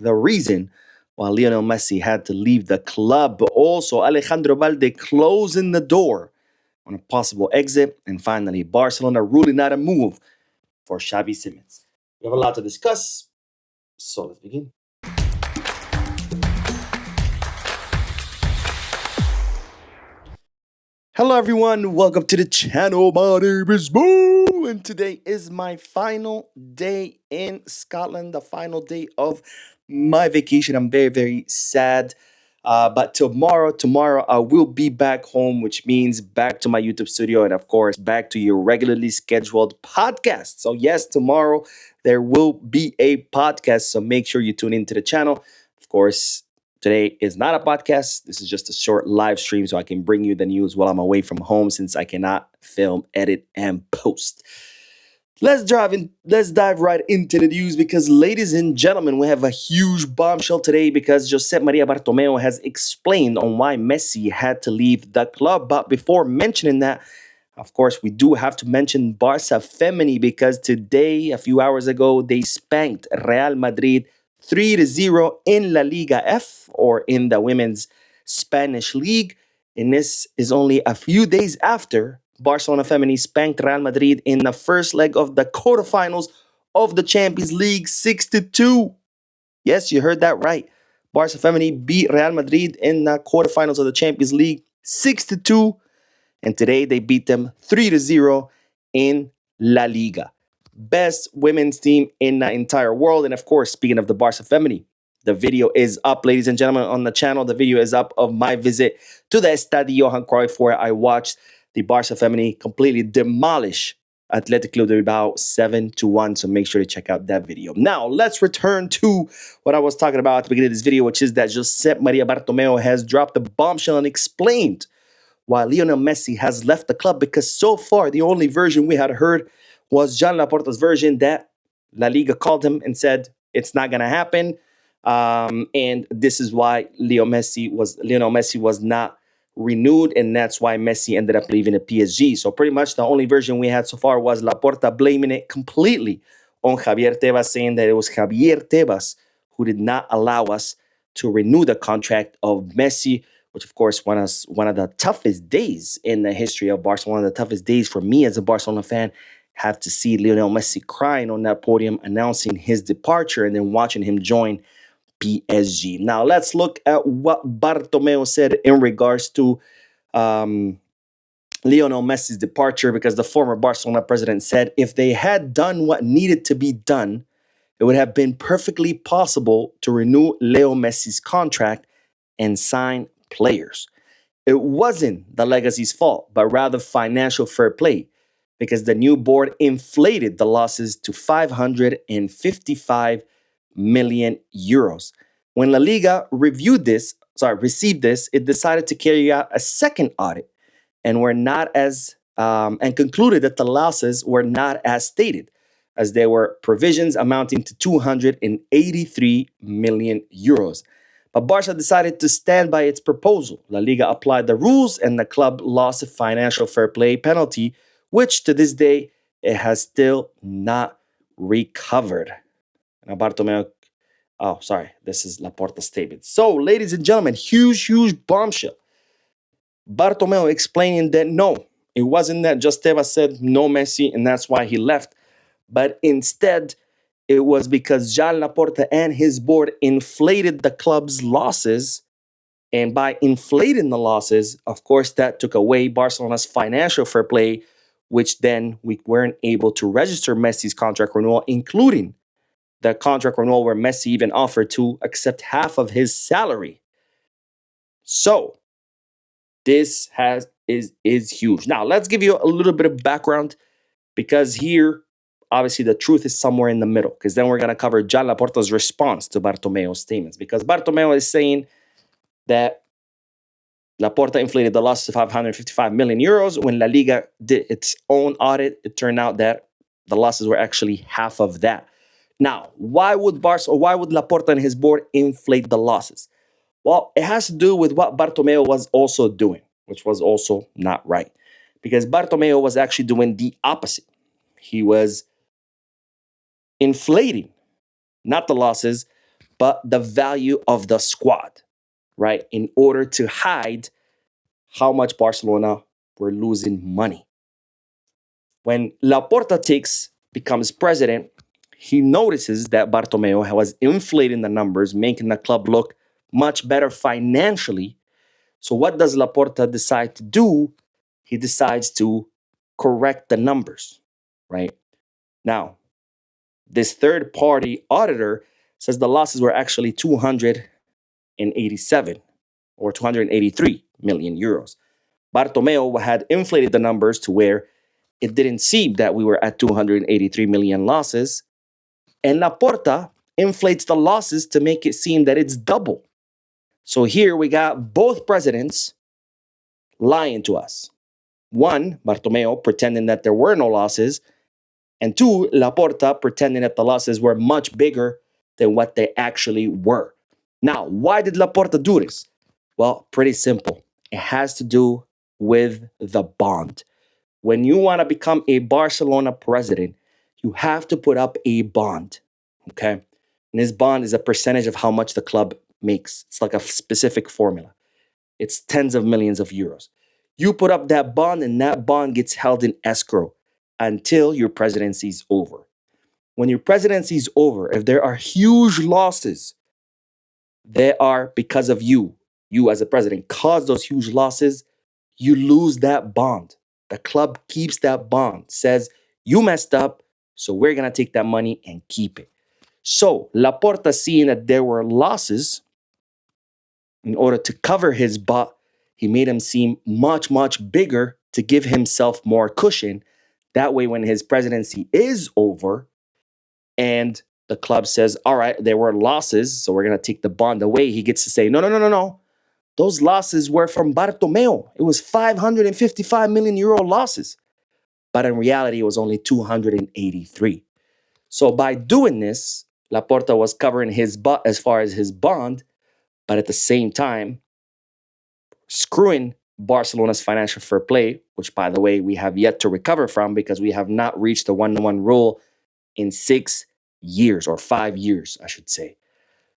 the reason why Lionel Messi had to leave the club. But also, Alejandro Balde closing the door on a possible exit. And finally, Barcelona ruling out a move for Shabi Simmons. We have a lot to discuss, so let's begin. Hello, everyone. Welcome to the channel. My name is Boo, and today is my final day in Scotland, the final day of my vacation. I'm very, very sad. But tomorrow I will be back home, which means back to my YouTube studio and, of course, back to your regularly scheduled podcast. So, yes, tomorrow there will be a podcast. So make sure you tune into the channel. Of course, today is not a podcast. This is just a short live stream so I can bring you the news while I'm away from home since I cannot film, edit, and post. Let's dive right into the news because, ladies and gentlemen, we have a huge bombshell today because Josep Maria Bartomeu has explained on why Messi had to leave the club. But before mentioning that, of course, we do have to mention Barça Femini because today, a few hours ago, they spanked Real Madrid 3-0 in La Liga F, or in the Women's Spanish League. And this is only a few days after Barcelona Femini spanked Real Madrid in the first leg of the quarterfinals of the Champions League 6-2. Yes, you heard that right. Barça Femini beat Real Madrid in the quarterfinals of the Champions League 6-2. And today they beat them 3-0 in La Liga. Best women's team in the entire world. And of course, speaking of the Barça Femini, the video is up, ladies and gentlemen, on the channel. The video is up of my visit to the Estadio Johan Cruyff, where I watched the Barça Femini completely demolish Athletic Club de Bilbao 7-1. So make sure to check out that video. Now, let's return to what I was talking about at the beginning of this video, which is that Josep Maria Bartomeu has dropped a bombshell and explained why Lionel Messi has left the club, because so far the only version we had heard was John Laporta's version that La Liga called him and said it's not going to happen. And this is why Lionel Messi was not renewed, and that's why Messi ended up leaving the PSG. So pretty much the only version we had so far was Laporta blaming it completely on Javier Tebas, saying that it was Javier Tebas who did not allow us to renew the contract of Messi, which, of course, was one of the toughest days in the history of Barcelona. One of the toughest days for me as a Barcelona fan, have to see Lionel Messi crying on that podium, announcing his departure, and then watching him join PSG. Now, let's look at what Bartomeu said in regards to Lionel Messi's departure, because the former Barcelona president said if they had done what needed to be done, it would have been perfectly possible to renew Leo Messi's contract and sign players. It wasn't the legacy's fault, but rather financial fair play, because the new board inflated the losses to 555 million euros. When La Liga received this, it decided to carry out a second audit and concluded that the losses were not as stated, as there were provisions amounting to 283 million euros. But Barca decided to stand by its proposal. La Liga applied the rules, and the club lost a financial fair play penalty, which to this day it has still not recovered. Now, this is Laporta's statement. So, ladies and gentlemen, huge bombshell. Bartomeu explaining that no, it wasn't that just Tebas said no Messi and that's why he left, but instead it was because Jean Laporta and his board inflated the club's losses. And by inflating the losses, of course, that took away Barcelona's financial fair play, which then we weren't able to register Messi's contract renewal, including the contract renewal where Messi even offered to accept half of his salary. So this is huge. Now, let's give you a little bit of background, because here, obviously, the truth is somewhere in the middle, because then we're going to cover John Laporta's response to Bartomeu's statements, because Bartomeu is saying that Laporta inflated the loss to 555 million euros. When La Liga did its own audit, it turned out that the losses were actually half of that. Now, why would Laporta and his board inflate the losses? Well, it has to do with what Bartomeu was also doing, which was also not right, because Bartomeu was actually doing the opposite. He was inflating, not the losses, but the value of the squad, right? In order to hide how much Barcelona were losing money. When Laporta becomes president, he notices that Bartomeu was inflating the numbers, making the club look much better financially. So what does Laporta decide to do? He decides to correct the numbers, right? Now, this third party auditor says the losses were actually 287 or 283 million euros. Bartomeu had inflated the numbers to where it didn't seem that we were at 283 million losses. And Laporta inflates the losses to make it seem that it's double. So here we got both presidents lying to us. One, Bartomeu, pretending that there were no losses. And two, Laporta, pretending that the losses were much bigger than what they actually were. Now, why did Laporta do this? Well, pretty simple. It has to do with the bond. When you want to become a Barcelona president, you have to put up a bond, okay? And this bond is a percentage of how much the club makes. It's like a specific formula. It's tens of millions of euros. You put up that bond, and that bond gets held in escrow until your presidency is over. When your presidency is over, if there are huge losses, they are because of you. You as a president cause those huge losses, you lose that bond. The club keeps that bond, says you messed up, so we're going to take that money and keep it. So Laporta, seeing that there were losses, in order to cover his butt, he made him seem much, much bigger to give himself more cushion. That way, when his presidency is over and the club says, all right, there were losses, so we're going to take the bond away, he gets to say, no, no, no, no, no. Those losses were from Bartomeu. It was 555 million euro losses. But in reality, it was only 283. So by doing this, Laporta was covering his butt as far as his bond, but at the same time, screwing Barcelona's financial fair play, which, by the way, we have yet to recover from because we have not reached the 1-1 rule in 6 years, or 5 years, I should say.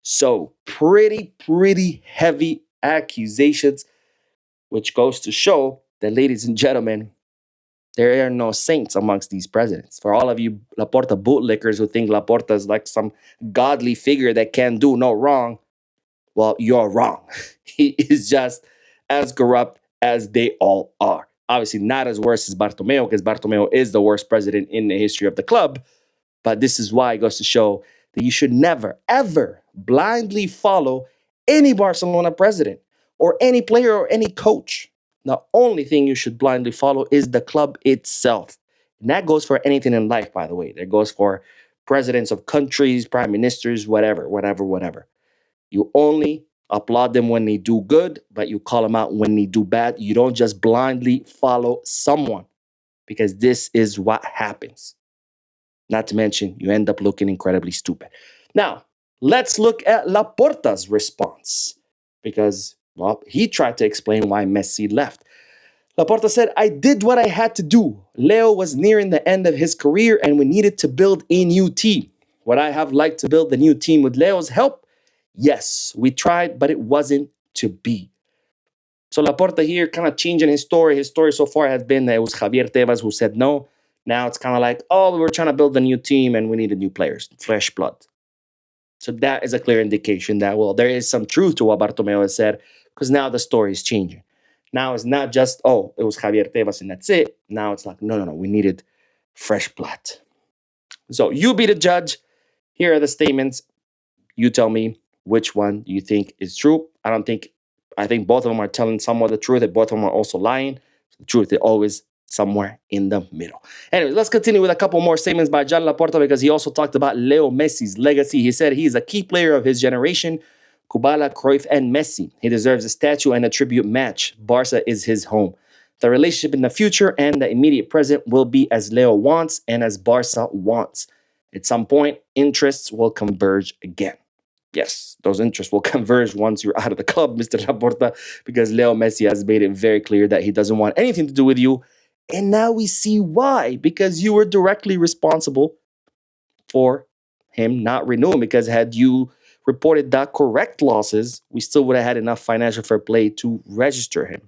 So pretty heavy accusations, which goes to show that, ladies and gentlemen, there are no saints amongst these presidents. For all of you Laporta bootlickers who think Laporta is like some godly figure that can do no wrong, well, you're wrong. He is just as corrupt as they all are. Obviously, not as worse as Bartomeu, because Bartomeu is the worst president in the history of the club. But this is why it goes to show that you should never, ever blindly follow any Barcelona president or any player or any coach. The only thing you should blindly follow is the club itself. And that goes for anything in life, by the way. That goes for presidents of countries, prime ministers, whatever. You only applaud them when they do good, but you call them out when they do bad. You don't just blindly follow someone, because this is what happens. Not to mention, you end up looking incredibly stupid. Now, let's look at Laporta's response, because, well, he tried to explain why Messi left. Laporta said, I did what I had to do. Leo was nearing the end of his career and we needed to build a new team. Would I have liked to build the new team with Leo's help? Yes, we tried, but it wasn't to be. So Laporta here kind of changing his story. His story so far has been that it was Javier Tebas who said no. Now it's kind of like, oh, we were trying to build a new team and we needed new players, fresh blood. So that is a clear indication that, well, there is some truth to what Bartomeu has said, because now the story is changing. Now it's not just, oh, it was Javier Tebas and that's it. Now it's like, no, we needed fresh blood. So you be the judge. Here are the statements. You tell me which one you think is true. I think both of them are telling somewhat the truth, and both of them are also lying. The truth is always somewhere in the middle. Anyways, let's continue with a couple more statements by John Laporta, because he also talked about Leo Messi's legacy. He said he is a key player of his generation. Kubala, Cruyff, and Messi. He deserves a statue and a tribute match. Barca is his home. The relationship in the future and the immediate present will be as Leo wants and as Barca wants. At some point, interests will converge again. Yes, those interests will converge once you're out of the club, Mr. Laporta, because Leo Messi has made it very clear that he doesn't want anything to do with you. And now we see why, because you were directly responsible for him not renewing, because had you reported the correct losses, we still would have had enough financial fair play to register him.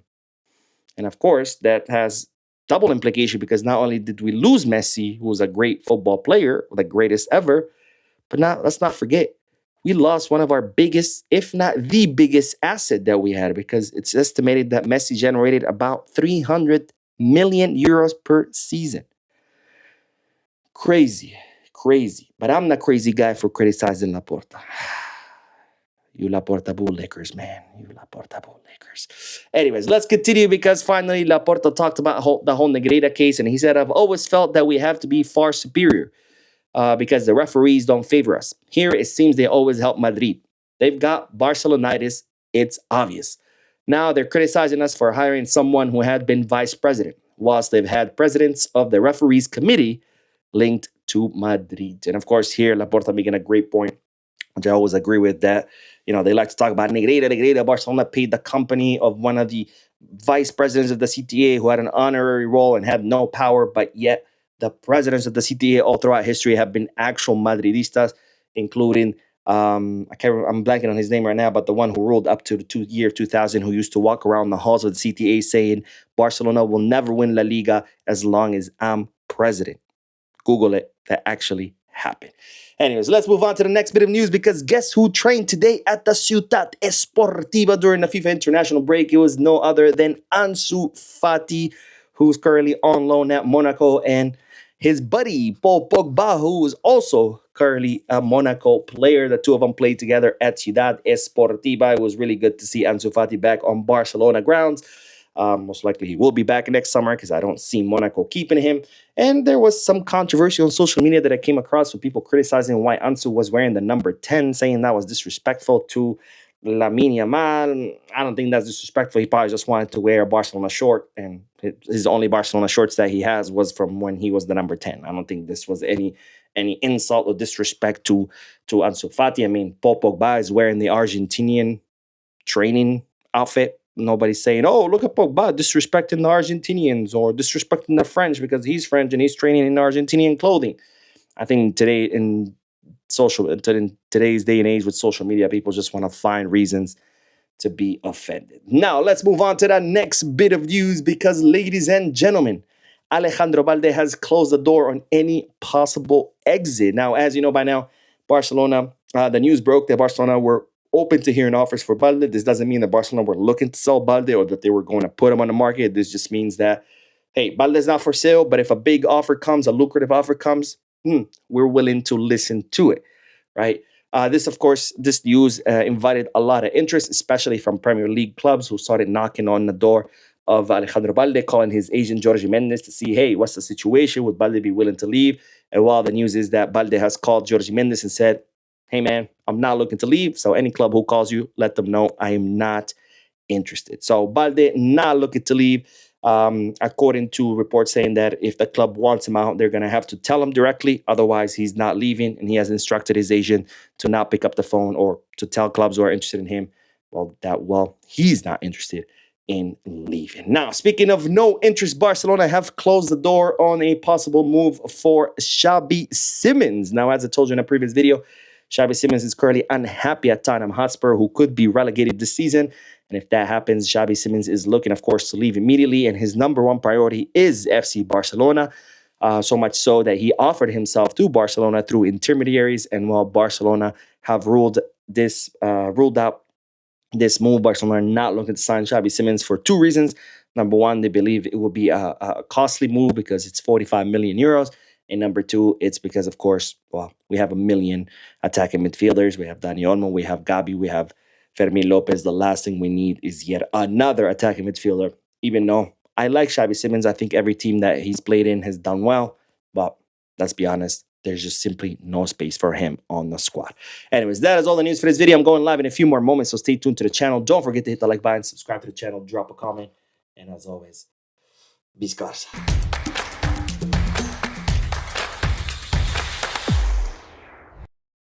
And of course, that has double implication because not only did we lose Messi, who was a great football player, the greatest ever, but now let's not forget, we lost one of our biggest, if not the biggest asset that we had because it's estimated that Messi generated about 300 million euros per season. Crazy, crazy. But I'm the crazy guy for criticizing Laporta. You Laporta bootlickers, man. You Laporta bootlickers. Anyways, let's continue because finally Laporta talked about the whole Negreira case and he said, I've always felt that we have to be far superior because the referees don't favor us. Here, it seems they always help Madrid. They've got Barcelonitis. It's obvious. Now they're criticizing us for hiring someone who had been vice president, whilst they've had presidents of the referees committee linked to Madrid. And of course, here, Laporta making a great point, which I always agree with that. They like to talk about Negreira. Barcelona paid the company of one of the vice presidents of the CTA who had an honorary role and had no power, but yet the presidents of the CTA all throughout history have been actual Madridistas, including I'm blanking on his name right now, but the one who ruled up to the year 2000, who used to walk around the halls of the CTA saying Barcelona will never win La Liga as long as I'm president. Google it. That actually happened. Anyways, let's move on to the next bit of news because guess who trained today at the Ciutat Esportiva during the FIFA international break? It was no other than Ansu Fati, who's currently on loan at Monaco, and his buddy Paul Pogba, who is also currently a Monaco player. The two of them played together at Ciudad Esportiva. It was really good to see Ansu Fati back on Barcelona grounds. Most likely he will be back next summer because I don't see Monaco keeping him. And there was some controversy on social media that I came across with people criticizing why Ansu was wearing the number 10, saying that was disrespectful to Lamine Yamal. I don't think that's disrespectful. He probably just wanted to wear a Barcelona short, and his only Barcelona shorts that he has was from when he was the number 10. I don't think this was any insult or disrespect to Ansu Fati. I mean, Paul Pogba is wearing the Argentinian training outfit. Nobody's saying, oh, look at Pogba disrespecting the Argentinians or disrespecting the French because he's French and he's training in Argentinian clothing. I think today in today's day and age with social media, people just want to find reasons to be offended. Now, let's move on to the next bit of news because, ladies and gentlemen, Alejandro Balde has closed the door on any possible exit. Now, as you know by now, Barcelona, the news broke that Barcelona were open to hearing offers for Balde. This doesn't mean that Barcelona were looking to sell Balde or that they were going to put him on the market. This just means that, hey, Balde's not for sale, but if a big offer comes, a lucrative offer comes, we're willing to listen to it, right? This news invited a lot of interest, especially from Premier League clubs who started knocking on the door of Alejandro Balde, calling his agent Jorge Mendes to see, hey, what's the situation? Would Balde be willing to leave? And while the news is that Balde has called Jorge Mendes and said, hey, man, I'm not looking to leave. So any club who calls you, let them know I am not interested. So Balde not looking to leave. According to reports saying that if the club wants him out, they're going to have to tell him directly. Otherwise, he's not leaving. And he has instructed his agent to not pick up the phone or to tell clubs who are interested in him, he's not interested in leaving. Now, speaking of no interest, Barcelona have closed the door on a possible move for Shabi Simmons. Now, as I told you in a previous video, Shabi Simmons is currently unhappy at Tottenham Hotspur, who could be relegated this season. And if that happens, Shabi Simmons is looking, of course, to leave immediately. And his number one priority is FC Barcelona. So much so that he offered himself to Barcelona through intermediaries. And while Barcelona have ruled out this move, Barcelona are not looking to sign Shabi Simmons for two reasons. Number one, they believe it will be a costly move because it's 45 million euros. And number two, it's because, of course, we have a million attacking midfielders. We have Dani Olmo, we have Gabi, we have Fermin Lopez. The last thing we need is yet another attacking midfielder. Even though I like Shabi Simmons, I think every team that he's played in has done well. But let's be honest, there's just simply no space for him on the squad. Anyways, that is all the news for this video. I'm going live in a few more moments, so stay tuned to the channel. Don't forget to hit the like button, subscribe to the channel, drop a comment. And as always, Biscarsa.